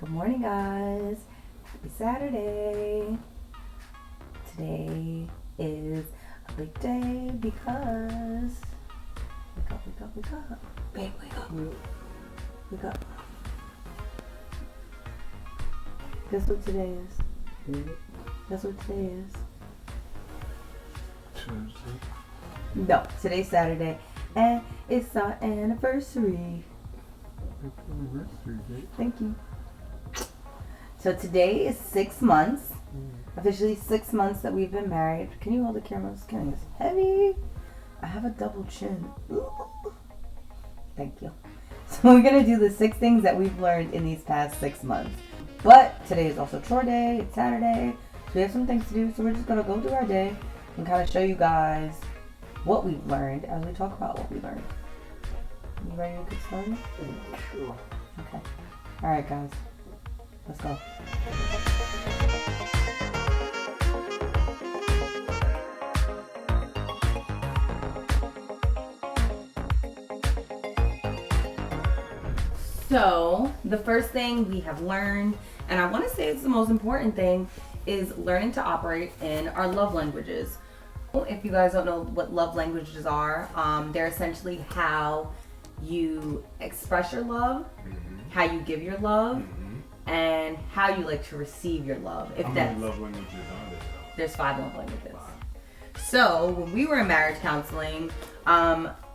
Good morning, guys. Happy Saturday. Today is a big day because wake up. Babe, wake up. Wake up. Guess what today is? Guess what today is? Tuesday. No, today's Saturday, and it's our anniversary. Happy anniversary, babe. Thank you. So today is 6 months, officially 6 months that we've been married. Can you hold the camera? This camera is heavy. I have a double chin. Ooh. Thank you. So we're going to do the 6 things that we've learned in these past 6 months. But today is also chore day. It's Saturday. So we have some things to do. So we're just going to go through our day and kind of show you guys what we've learned as we talk about what we learned. You ready to get started? Sure. Okay. All right, guys. Let's go. So, the first thing we have learned, and I want to say it's the most important thing, is learning to operate in our love languages. If you guys don't know what love languages are, they're essentially how you express your love, how you give your love, and how you like to receive your love. How many love languages are there? There's 5 love languages. Wow. So when we were in marriage counseling,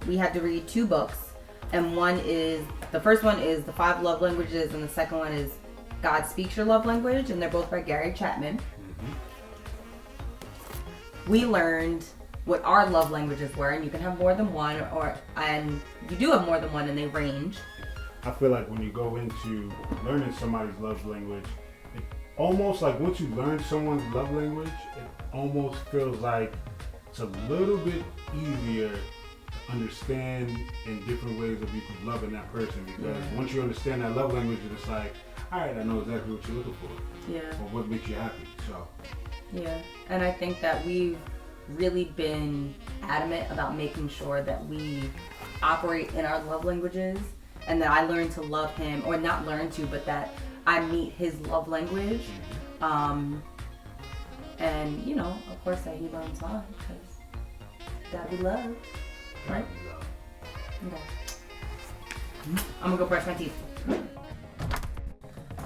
we had to read 2 books, and the first one is the 5 love languages, and the second one is God Speaks Your Love Language, and they're both by Gary Chapman. We learned what our love languages were, and you can have more than one, and you do have more than one, and they range. I feel like when you go into learning somebody's love language, it almost like once you learn someone's love language, it almost feels like it's a little bit easier to understand in different ways of you loving that person, because once you understand that love language, it's like, all right, I know exactly what you're looking for. Yeah. Or what makes you happy. So. Yeah, and I think that we've really been adamant about making sure that we operate in our love languages, and that I learn to love him, or not learn to, but that I meet his love language. And, you know, of course that he learns mine, because gotta be loved, right? Okay. I'm gonna go brush my teeth.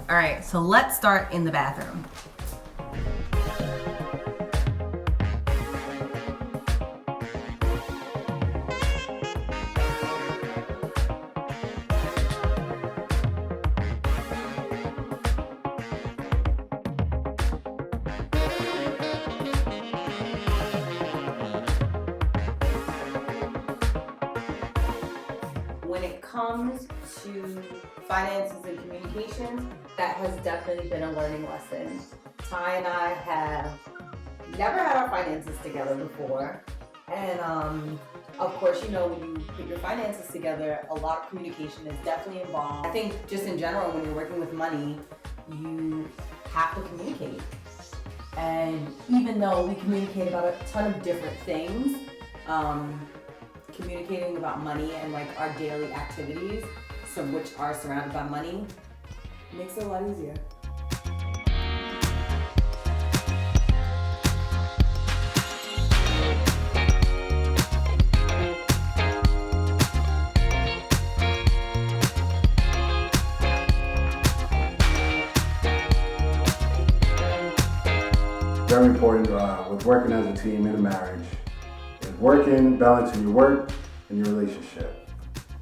All right, so let's start in the bathroom. When it comes to finances and communication, that has definitely been a learning lesson. Ty and I have never had our finances together before. And of course, you know, when you put your finances together, a lot of communication is definitely involved. I think just in general, when you're working with money, you have to communicate. And even though we communicate about a ton of different things, communicating about money and like our daily activities, some which are surrounded by money, makes it a lot easier. Very important with working as a team in a marriage is balancing your work and your relationship.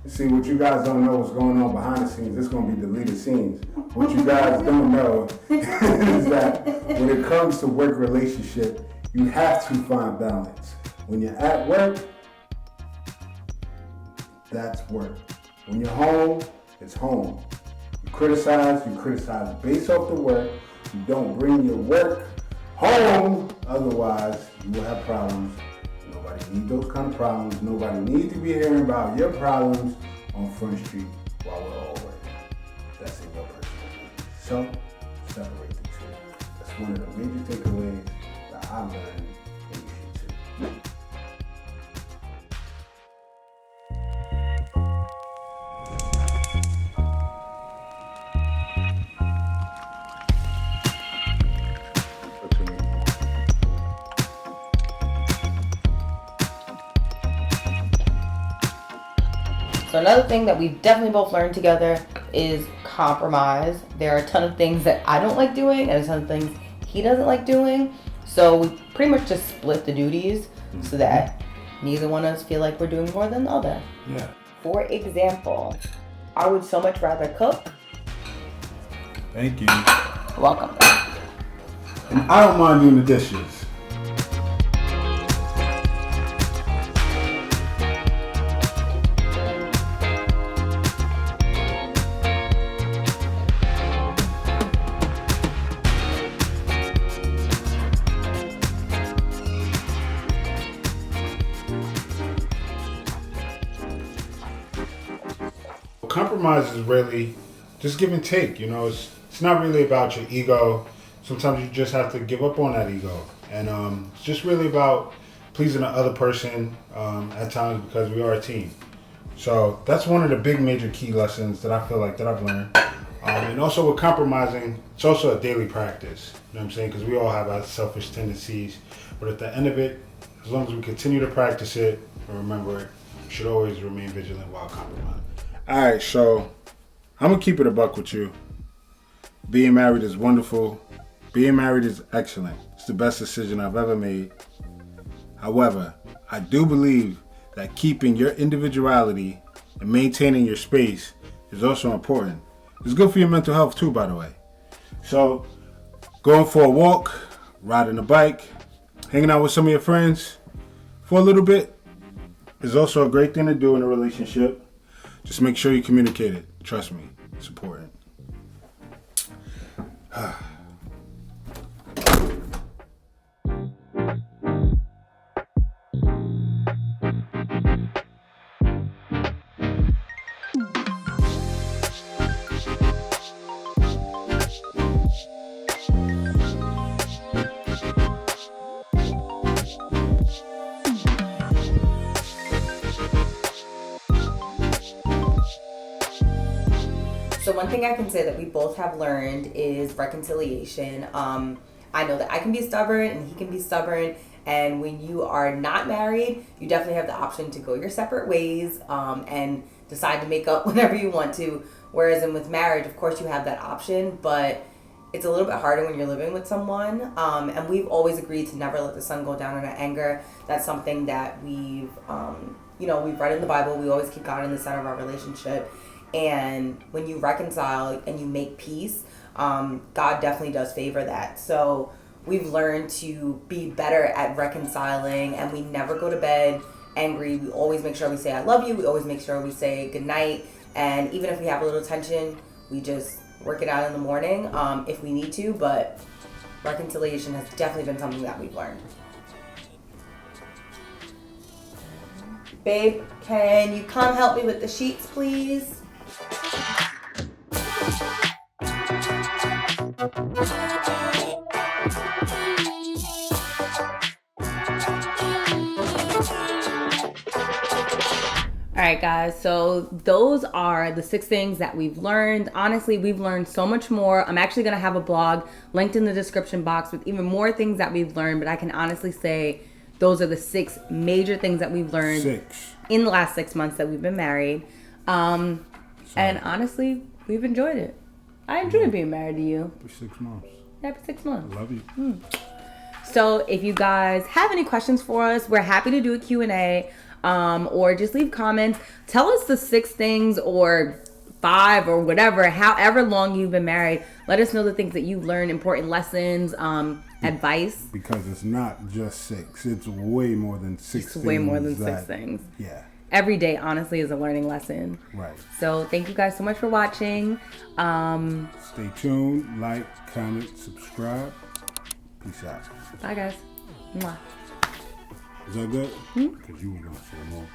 See, what you guys don't know what's going on behind the scenes, it's going to be deleted scenes. What you guys don't know is that when it comes to work relationship, you have to find balance. When you're at work, that's work. When you're home, it's home. You criticize based off the work. You don't bring your work home, otherwise you will have problems. Nobody needs those kind of problems. Nobody needs to be hearing about your problems on Front Street while we're all working. That's in your personal business. So, separate the two. That's one of the major takeaways that I learned in you too. So another thing that we've definitely both learned together is compromise. There are a ton of things that I don't like doing and a ton of things he doesn't like doing. So we pretty much just split the duties so that neither one of us feel like we're doing more than the other. Yeah. For example, I would so much rather cook. Thank you. Welcome. And I don't mind doing the dishes. Compromise is really just give and take. It's not really about your ego. Sometimes you just have to give up on that ego, and it's just really about pleasing the other person at times, because we are a team. So that's one of the big major key lessons that I feel like that I've learned. And also with compromising, it's also a daily practice. You know what I'm saying? Because we all have our selfish tendencies, but at the end of it, as long as we continue to practice it and remember it, we should always remain vigilant while compromising. All right, so I'm gonna keep it a buck with you. Being married is wonderful. Being married is excellent. It's the best decision I've ever made. However, I do believe that keeping your individuality and maintaining your space is also important. It's good for your mental health too, by the way. So, going for a walk, riding a bike, hanging out with some of your friends for a little bit is also a great thing to do in a relationship. Just make sure you communicate it. Trust me, it's important. So one thing I can say that we both have learned is reconciliation. I know that I can be stubborn and he can be stubborn. And when you are not married, you definitely have the option to go your separate ways and decide to make up whenever you want to. Whereas with marriage, of course, you have that option, but it's a little bit harder when you're living with someone. And we've always agreed to never let the sun go down in our anger. That's something that we've read in the Bible. We always keep God in the center of our relationship. And when you reconcile and you make peace, God definitely does favor that. So we've learned to be better at reconciling, and we never go to bed angry. We always make sure we say I love you. We always make sure we say good night. And even if we have a little tension, we just work it out in the morning if we need to. But reconciliation has definitely been something that we've learned. Babe, can you come help me with the sheets, please? All right, guys, so those are the 6 things that we've learned. Honestly, we've learned so much more. I'm actually going to have a blog linked in the description box with even more things that we've learned, but I can honestly say those are the 6 major things that we've learned in the last 6 months that we've been married. And honestly, we've enjoyed it. I enjoyed being married to you. For 6 months. Yeah, for 6 months. Love you. So if you guys have any questions for us, we're happy to do a Q&A. Or just leave comments. Tell us the 6 things or 5 or whatever, however long you've been married. Let us know the things that you've learned, important lessons, advice. Because it's not just 6. It's way more than 6 It's things. way more than 6 things. Yeah. Every day, honestly, is a learning lesson. Right. So thank you guys so much for watching. Stay tuned. Like, comment, subscribe. Peace out. Bye, guys. Mwah. Is that good? Because you were going to say more.